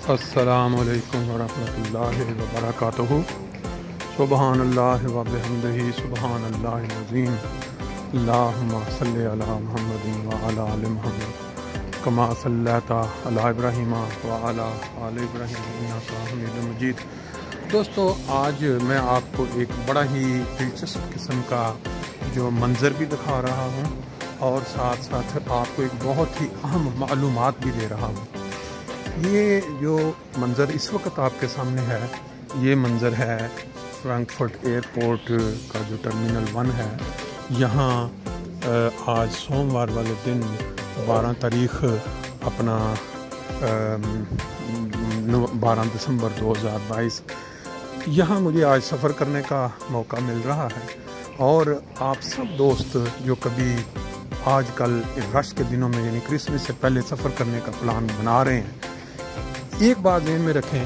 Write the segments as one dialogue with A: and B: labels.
A: السلام علیکم ورحمۃ اللہ وبرکاتہ۔ سبحان اللہ و بحمدہ سبحان اللہ العظیم۔ اللہم صلی علی محمد وعلی آل محمد کما صلیت علی ابراہیم وعلی آل ابراہیم انک حمید مجید۔ دوستو، آج میں آپ کو ایک بڑا ہی دلچسپ قسم کا جو منظر بھی دکھا رہا ہوں اور ساتھ ساتھ آپ کو ایک بہت ہی اہم معلومات بھی دے رہا ہوں۔ یہ جو منظر اس وقت آپ کے سامنے ہے، یہ منظر ہے فرینکفرٹ ایئرپورٹ کا جو ٹرمینل 1 ہے۔ یہاں آج سوموار والے دن 12 تاریخ اپنا 12 دسمبر 2022 یہاں مجھے آج سفر کرنے کا موقع مل رہا ہے، اور آپ سب دوست جو کبھی آج کل رش کے دنوں میں یعنی کرسمس سے پہلے سفر کرنے کا پلان بنا رہے ہیں، ایک بات ذہن میں رکھیں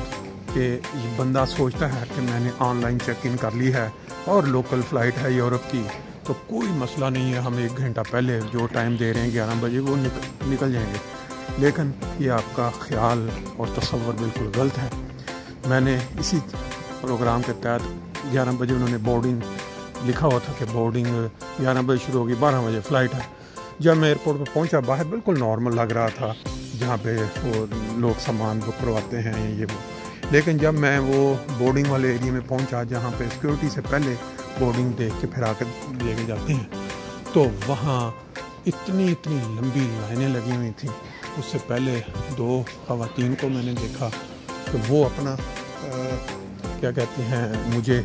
A: کہ یہ بندہ سوچتا ہے کہ میں نے آن لائن چیک ان کر لی ہے اور لوکل فلائٹ ہے یورپ کی، تو کوئی مسئلہ نہیں ہے، ہم 1 گھنٹہ پہلے جو ٹائم دے رہے ہیں 11 بجے وہ نکل جائیں گے۔ لیکن یہ آپ کا خیال اور تصور بالکل غلط ہے۔ میں نے اسی پروگرام کے تحت 11 بجے انہوں نے بورڈنگ لکھا ہوا تھا کہ بورڈنگ 11 بجے شروع ہوگی، 12 بجے فلائٹ ہے۔ جب میں ایئرپورٹ پہ پہنچا، باہر بالکل نارمل لگ رہا تھا، جہاں پہ وہ لوگ سامان بک کرواتے ہیں یہ وہ، لیکن جب میں وہ بورڈنگ والے ایریے میں پہنچا جہاں پہ سیکورٹی سے پہلے بورڈنگ دیکھ کے پھر آ کے لے کے جاتے ہیں، تو وہاں اتنی لمبی لائنیں لگی ہوئی تھیں۔ اس سے پہلے 2 خواتین کو میں نے دیکھا کہ وہ اپنا کیا کہتے ہیں، مجھے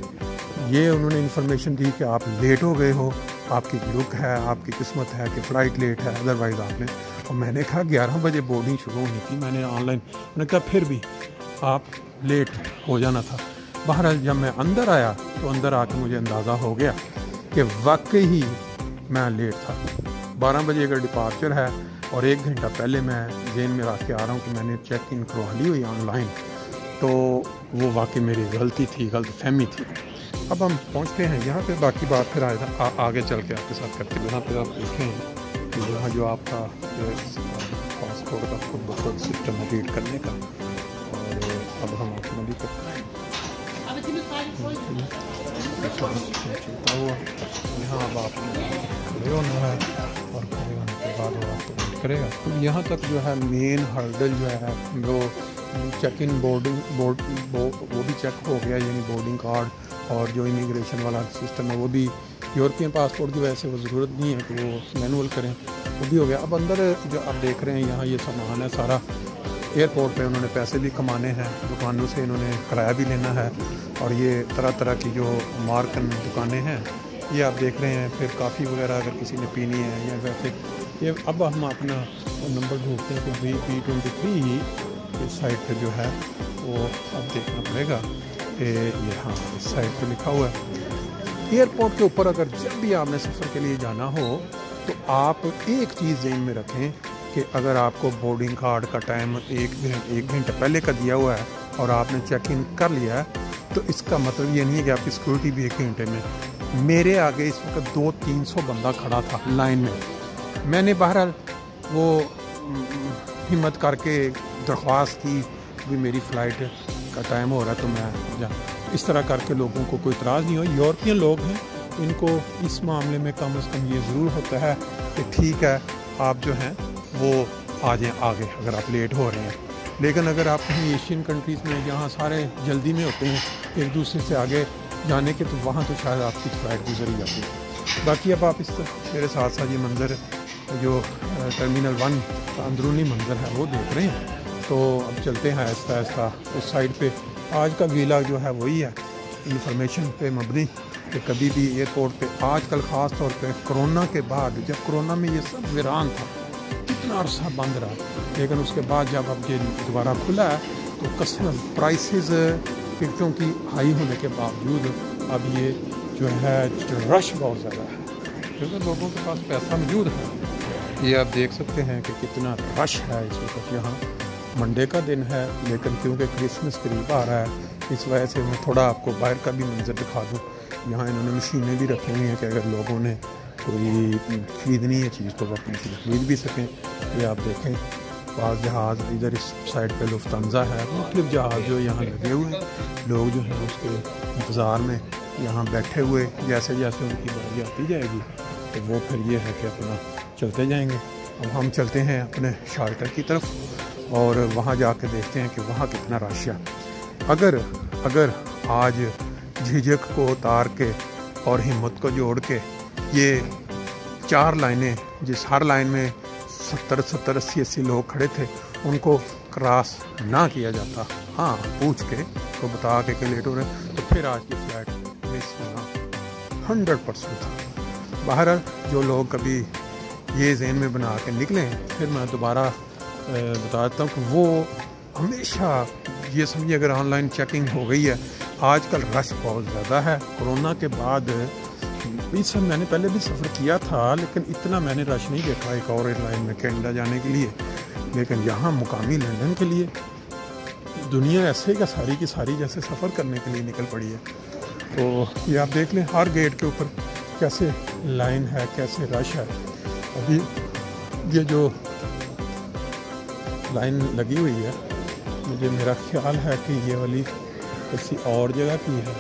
A: یہ انہوں نے انفارمیشن دی کہ آپ لیٹ ہو گئے ہو، آپ کی لک ہے، آپ کی قسمت ہے کہ فلائٹ لیٹ ہے، ادروائز آپ نے، اور میں نے کہا 11 بجے بورڈنگ شروع ہونی تھی، میں نے آن لائن، انہوں نے کہا پھر بھی آپ لیٹ ہو جانا تھا۔ بہرحال جب میں اندر آیا تو اندر آ کے مجھے اندازہ ہو گیا کہ واقعی میں لیٹ تھا۔ 12 بجے کا ڈپارچر ہے اور 1 گھنٹہ پہلے میں ذہن میں رکھ کے آ رہا ہوں کہ میں نے چیک ان کروا لی ہوئی آن لائن، تو وہ واقعی میری غلطی تھی، غلط فہمی تھی۔ اب ہم پہنچتے ہیں یہاں پہ، باقی بات پھر آگے چل کے آپ کے ساتھ کرتے ہیں۔ یہاں پہ آپ دیکھیں کہ یہاں جو آپ کا پاسپورٹ کا خود بخود سسٹم ہے ریڈ کرنے کا، اور اب ہم اپنا بھی کرتے ہیں چلتا ہوا۔ یہاں اب آپ کھڑے ہونا ہے اور کھڑے ہونے کے بعد وہ آپ کو ریڈ کرے گا۔ تو یہاں تک جو ہے مین ہرڈل جو ہے وہ چیک ان بورڈنگ وہ بھی چیک ہو گیا، یعنی بورڈنگ کارڈ اور جو امیگریشن والا سسٹم ہے وہ بھی، یورپین پاسپورٹ کی وجہ سے وہ ضرورت نہیں ہے کہ وہ مینول کریں، وہ بھی ہو گیا۔ اب اندر جو آپ دیکھ رہے ہیں یہاں یہ سامان ہے سارا، ایئرپورٹ پہ انہوں نے پیسے بھی کمانے ہیں، دکانوں سے انہوں نے کرایہ بھی لینا ہے، اور یہ طرح کی جو مارکن دکانیں ہیں یہ آپ دیکھ رہے ہیں۔ پھر کافی وغیرہ اگر کسی نے پینی ہے یا ویسے یہ، اب ہم اپنا نمبر ڈھونڈتے ہیں کہ B23 اس سائٹ پہ جو ہے وہ اب دیکھنا پڑے گا کہ یہاں اس سائٹ پہ لکھا ہوا ہے۔ ایئرپورٹ کے اوپر اگر جب بھی آپ نے سفر کے لیے جانا ہو تو آپ ایک چیز ذہن میں رکھیں کہ اگر آپ کو بورڈنگ کارڈ کا ٹائم 1 گھنٹہ پہلے کا دیا ہوا ہے اور آپ نے چیک ان کر لیا ہے، تو اس کا مطلب یہ نہیں ہے کہ آپ کی سیکورٹی بھی 1 گھنٹے میں۔ میرے آگے اس وقت 200-300 بندہ کھڑا تھا لائن میں، میں نے بہرحال وہ ہمت کر کے درخواست کی کہ میری فلائٹ کا ٹائم ہو رہا ہے تو میں اس طرح کر کے لوگوں کو کوئی اعتراض نہیں ہو۔ یورپین لوگ ہیں، ان کو اس معاملے میں کم از کم یہ ضرور ہوتا ہے کہ ٹھیک ہے آپ جو ہیں وہ آ جائیں آگے اگر آپ لیٹ ہو رہے ہیں، لیکن اگر آپ کہیں ایشین کنٹریز میں جہاں سارے جلدی میں ہوتے ہیں ایک دوسرے سے آگے جانے کے، تو وہاں تو شاید آپ کی فلائٹ گزر ہی جاتی ہے۔ باقی اب آپ اس میرے ساتھ یہ منظر جو ٹرمینل 1 کا اندرونی منظر ہے وہ دیکھ رہے ہیں، تو اب چلتے ہیں آہستہ اس سائڈ پہ۔ آج کا ویلا جو ہے وہی ہے انفارمیشن پہ مبنی کہ کبھی بھی ایئرپورٹ پہ آج کل خاص طور پہ کرونا کے بعد، جب کرونا میں یہ سب ویران تھا، کتنا عرصہ بند رہا، لیکن اس کے بعد جب اب یہ دوبارہ کھلا ہے تو قسم پرائسز ٹکٹوں کی ہائی ہونے کے باوجود اب یہ جو ہے رش بہت زیادہ ہے، کیونکہ لوگوں کے پاس پیسہ موجود ہے۔ یہ آپ دیکھ سکتے ہیں کہ کتنا رش ہے اس وقت۔ یہاں منڈے کا دن ہے، لیکن کیونکہ کرسمس قریب آ رہا ہے اس وجہ سے میں تھوڑا آپ کو باہر کا بھی منظر دکھا دوں۔ یہاں انہوں نے مشینیں بھی رکھی ہوئی ہیں کہ اگر لوگوں نے کوئی خریدنی ہے چیز تو وہ اپنی چیز خرید بھی سکیں۔ یہ آپ دیکھیں بعض جہاز ادھر اس سائڈ پہ لفتھانسا ہے، مختلف جہاز جو یہاں لگے ہوئے ہیں، لوگ جو ہیں اس کے انتظار میں یہاں بیٹھے ہوئے، جیسے جیسے ان کی باری آتی جائے گی تو وہ پھر یہ ہے کہ اپنا چلتے جائیں گے۔ اب ہم چلتے ہیں اپنے شارٹر کی طرف اور وہاں جا کے دیکھتے ہیں کہ وہاں کتنا رش ہے۔ اگر آج جھجک کو اتار کے اور ہمت کو جوڑ کے یہ 4 لائنیں، جس ہر لائن میں 70-80 لوگ کھڑے تھے، ان کو کراس نہ کیا جاتا، ہاں پوچھ کے تو بتا کے کہ لیٹ ہو رہے، تو پھر آج کی فلائٹ مس ہونا 100% تھا۔ بہرحال جو لوگ کبھی یہ ذہن میں بنا کے نکلیں، پھر میں دوبارہ بتا دیتا ہوں کہ وہ ہمیشہ یہ سمجھیے اگر آن لائن چیکنگ ہو گئی ہے، آج کل رش بہت زیادہ ہے۔ کورونا کے بعد اس سے میں نے پہلے بھی سفر کیا تھا، لیکن اتنا میں نے رش نہیں دیکھا ایک اور ایئر لائن میں کینیڈا جانے کے لیے، لیکن یہاں مقامی لندن کے لیے دنیا ایسے کا ساری کی ساری جیسے سفر کرنے کے لیے نکل پڑی ہے۔ تو یہ آپ دیکھ لیں ہر گیٹ کے اوپر کیسے لائن ہے، کیسے رش ہے۔ ابھی یہ جو لائن لگی ہوئی ہے، مجھے میرا خیال ہے کہ یہ والی کسی اور جگہ کی ہے،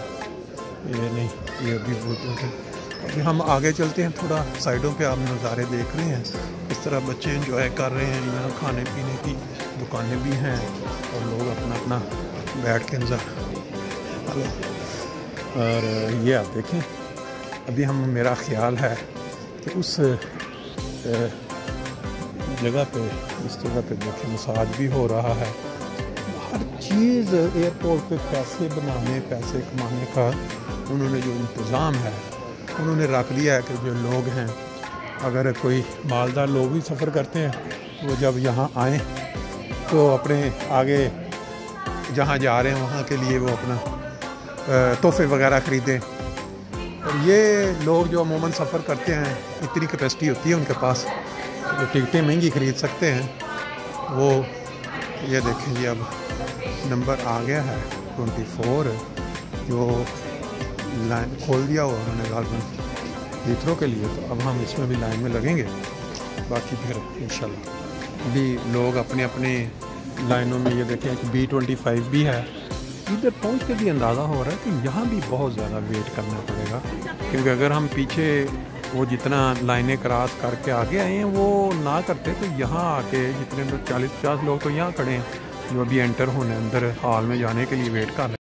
A: یہ نہیں، یہ ابھی ہم آگے چلتے ہیں، تھوڑا سائڈوں پہ آپ نظارے دیکھ رہے ہیں اس طرح بچے انجوائے کر رہے ہیں، یہاں کھانے پینے کی دکانیں بھی ہیں اور لوگ اپنا اپنا بیٹھ کے اور یہ آپ دیکھیں ابھی ہم، میرا خیال ہے کہ اس جگہ پہ دیکھیں مساج بھی ہو رہا ہے، ہر چیز ایئرپورٹ پہ پیسے بنانے، پیسے کمانے کا انہوں نے جو انتظام ہے انہوں نے رکھ دیا ہے کہ جو لوگ ہیں، اگر کوئی مالدار لوگ بھی سفر کرتے ہیں، وہ جب یہاں آئیں تو اپنے آگے جہاں جا رہے ہیں وہاں کے لیے وہ اپنا تحفے وغیرہ خریدیں۔ اور یہ لوگ جو عموماً سفر کرتے ہیں، اتنی کیپیسٹی ہوتی ہے ان کے پاس، جو ٹکٹیں مہنگی خرید سکتے ہیں، وہ یہ دیکھیں جی اب نمبر آ گیا ہے 24 جو لائن کھول دیا ہوا انہوں نے غالباً ہیتھرو کے لیے، تو اب ہم اس میں بھی لائن میں لگیں گے، باقی پھر انشاءاللہ ابھی لوگ اپنے اپنے لائنوں میں، یہ دیکھیں کہ B25 بھی ہے، ادھر پہنچ کے بھی اندازہ ہو رہا ہے کہ یہاں بھی بہت زیادہ ویٹ کرنا پڑے گا، کیونکہ اگر ہم پیچھے وہ جتنا لائنیں کراس کر کے آگے آئے ہیں وہ نہ کرتے تو یہاں آ کے جتنے 40-50 لوگ تو یہاں کھڑے ہیں جو ابھی انٹر ہونے اندر ہال میں جانے کے لیے ویٹ کر رہے ہیں۔